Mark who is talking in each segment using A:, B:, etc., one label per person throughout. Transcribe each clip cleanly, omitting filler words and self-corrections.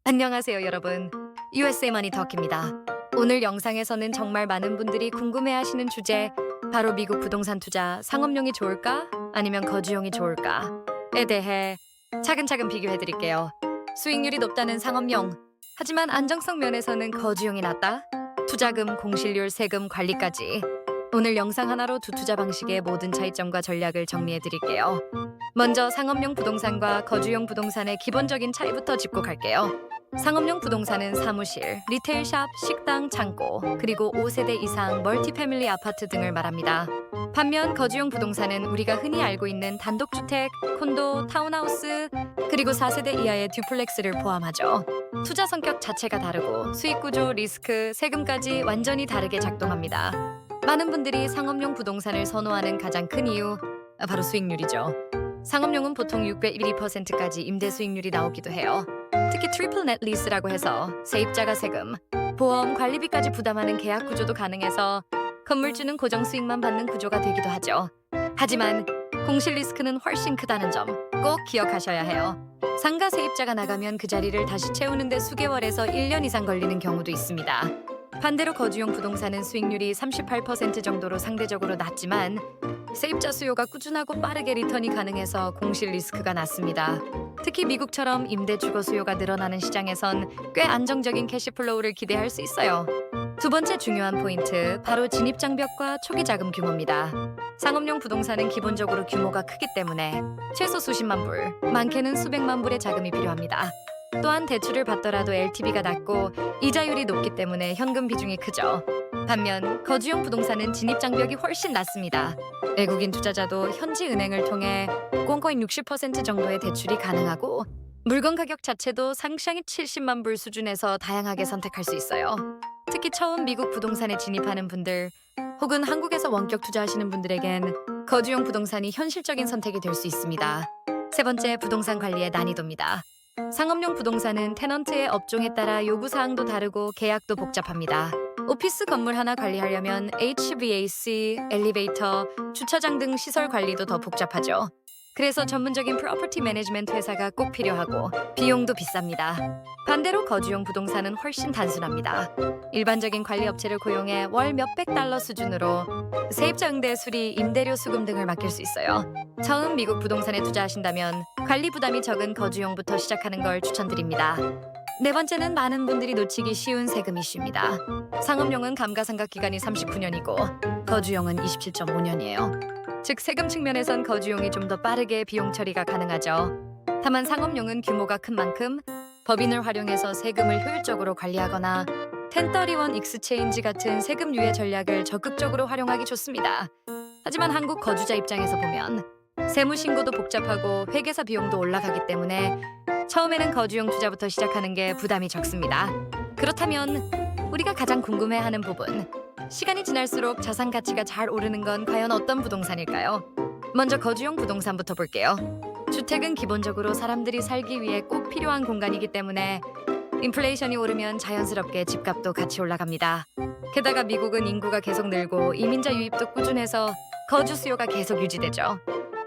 A: 안녕하세요, 여러분. USA 머니 터키입니다. 오늘 영상에서는 정말 많은 분들이 궁금해하시는 주제, 바로 미국 부동산 투자 상업용이 좋을까? 아니면 거주용이 좋을까?에 대해 차근차근 비교해드릴게요. 수익률이 높다는 상업용, 하지만 안정성 면에서는 거주용이 낫다? 투자금, 공실률, 세금, 관리까지. 오늘 영상 하나로 두 투자 방식의 모든 차이점과 전략을 정리해드릴게요. 먼저 상업용 부동산과 거주용 부동산의 기본적인 차이부터 짚고 갈게요. 상업용 부동산은 사무실, 리테일샵, 식당, 창고, 그리고 5세대 이상 멀티패밀리 아파트 등을 말합니다. 반면 거주용 부동산은 우리가 흔히 알고 있는 단독주택, 콘도, 타운하우스, 그리고 4세대 이하의 듀플렉스를 포함하죠. 투자 성격 자체가 다르고 수익 구조, 리스크, 세금까지 완전히 다르게 작동합니다. 많은 분들이 상업용 부동산을 선호하는 가장 큰 이유, 바로 수익률이죠. 상업용은 보통 612%까지 임대 수익률이 나오기도 해요. 특히 트리플 넷 리스라고 해서 세입자가 세금, 보험, 관리비까지 부담하는 계약 구조도 가능해서 건물주는 고정 수익만 받는 구조가 되기도 하죠. 하지만 공실 리스크는 훨씬 크다는 점 꼭 기억하셔야 해요. 상가 세입자가 나가면 그 자리를 다시 채우는데 수개월에서 1년 이상 걸리는 경우도 있습니다. 반대로 거주용 부동산은 수익률이 38% 정도로 상대적으로 낮지만 세입자 수요가 꾸준하고 빠르게 리턴이 가능해서 공실 리스크가 낮습니다. 특히 미국처럼 임대 주거 수요가 늘어나는 시장에선 꽤 안정적인 캐시플로우를 기대할 수 있어요. 두 번째 중요한 포인트, 바로 진입 장벽과 초기 자금 규모입니다. 상업용 부동산은 기본적으로 규모가 크기 때문에 최소 수십만 불, 많게는 수백만 불의 자금이 필요합니다. 또한 대출을 받더라도 LTV가 낮고 이자율이 높기 때문에 현금 비중이 크죠. 반면 거주용 부동산은 진입 장벽이 훨씬 낮습니다. 외국인 투자자도 현지 은행을 통해 꽁꽁 60% 정도의 대출이 가능하고 물건 가격 자체도 상상이 70만 불 수준에서 다양하게 선택할 수 있어요. 특히 처음 미국 부동산에 진입하는 분들 혹은 한국에서 원격 투자하시는 분들에겐 거주용 부동산이 현실적인 선택이 될 수 있습니다. 세 번째, 부동산 관리의 난이도입니다. 상업용 부동산은 테넌트의 업종에 따라 요구사항도 다르고 계약도 복잡합니다. 오피스 건물 하나 관리하려면 HVAC, 엘리베이터, 주차장 등 시설 관리도 더 복잡하죠. 그래서 전문적인 프로퍼티 매니지먼트 회사가 꼭 필요하고 비용도 비쌉니다. 반대로 거주용 부동산은 훨씬 단순합니다. 일반적인 관리 업체를 고용해 월 몇백 달러 수준으로 세입자 응대 수리, 임대료 수금 등을 맡길 수 있어요. 처음 미국 부동산에 투자하신다면 관리 부담이 적은 거주용부터 시작하는 걸 추천드립니다. 네 번째는 많은 분들이 놓치기 쉬운 세금 이슈입니다. 상업용은 감가상각 기간이 39년이고 거주용은 27.5년이에요. 즉 세금 측면에선 거주용이 좀 더 빠르게 비용 처리가 가능하죠. 다만 상업용은 규모가 큰 만큼 법인을 활용해서 세금을 효율적으로 관리하거나 1031 익스체인지 같은 세금 유예 전략을 적극적으로 활용하기 좋습니다. 하지만 한국 거주자 입장에서 보면 세무 신고도 복잡하고 회계사 비용도 올라가기 때문에 처음에는 거주용 투자부터 시작하는 게 부담이 적습니다. 그렇다면 우리가 가장 궁금해하는 부분, 시간이 지날수록 자산 가치가 잘 오르는 건 과연 어떤 부동산일까요? 먼저 거주용 부동산부터 볼게요. 주택은 기본적으로 사람들이 살기 위해 꼭 필요한 공간이기 때문에 인플레이션이 오르면 자연스럽게 집값도 같이 올라갑니다. 게다가 미국은 인구가 계속 늘고 이민자 유입도 꾸준해서 거주 수요가 계속 유지되죠.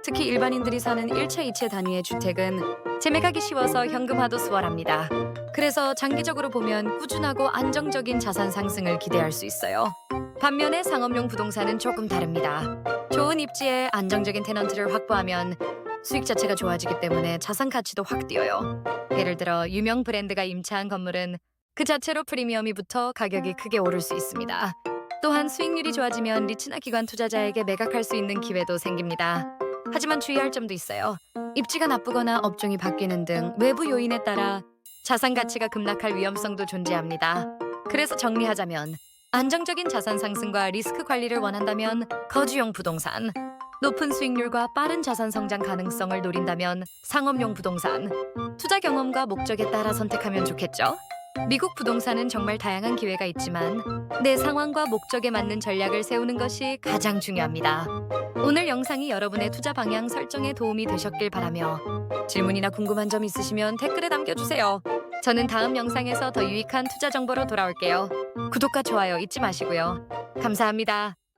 A: 특히 일반인들이 사는 1채, 2채 단위의 주택은 재매각이 쉬워서 현금화도 수월합니다. 그래서 장기적으로 보면 꾸준하고 안정적인 자산 상승을 기대할 수 있어요. 반면에 상업용 부동산은 조금 다릅니다. 좋은 입지에 안정적인 테넌트를 확보하면 수익 자체가 좋아지기 때문에 자산 가치도 확 뛰어요. 예를 들어 유명 브랜드가 임차한 건물은 그 자체로 프리미엄이 붙어 가격이 크게 오를 수 있습니다. 또한 수익률이 좋아지면 리츠나 기관 투자자에게 매각할 수 있는 기회도 생깁니다. 하지만 주의할 점도 있어요. 입지가 나쁘거나 업종이 바뀌는 등 외부 요인에 따라 자산 가치가 급락할 위험성도 존재합니다. 그래서 정리하자면 안정적인 자산 상승과 리스크 관리를 원한다면 거주용 부동산, 높은 수익률과 빠른 자산 성장 가능성을 노린다면 상업용 부동산, 투자 경험과 목적에 따라 선택하면 좋겠죠? 미국 부동산은 정말 다양한 기회가 있지만 내 상황과 목적에 맞는 전략을 세우는 것이 가장 중요합니다. 오늘 영상이 여러분의 투자 방향 설정에 도움이 되셨길 바라며 질문이나 궁금한 점 있으시면 댓글에 남겨주세요. 저는 다음 영상에서 더 유익한 투자 정보로 돌아올게요. 구독과 좋아요 잊지 마시고요. 감사합니다.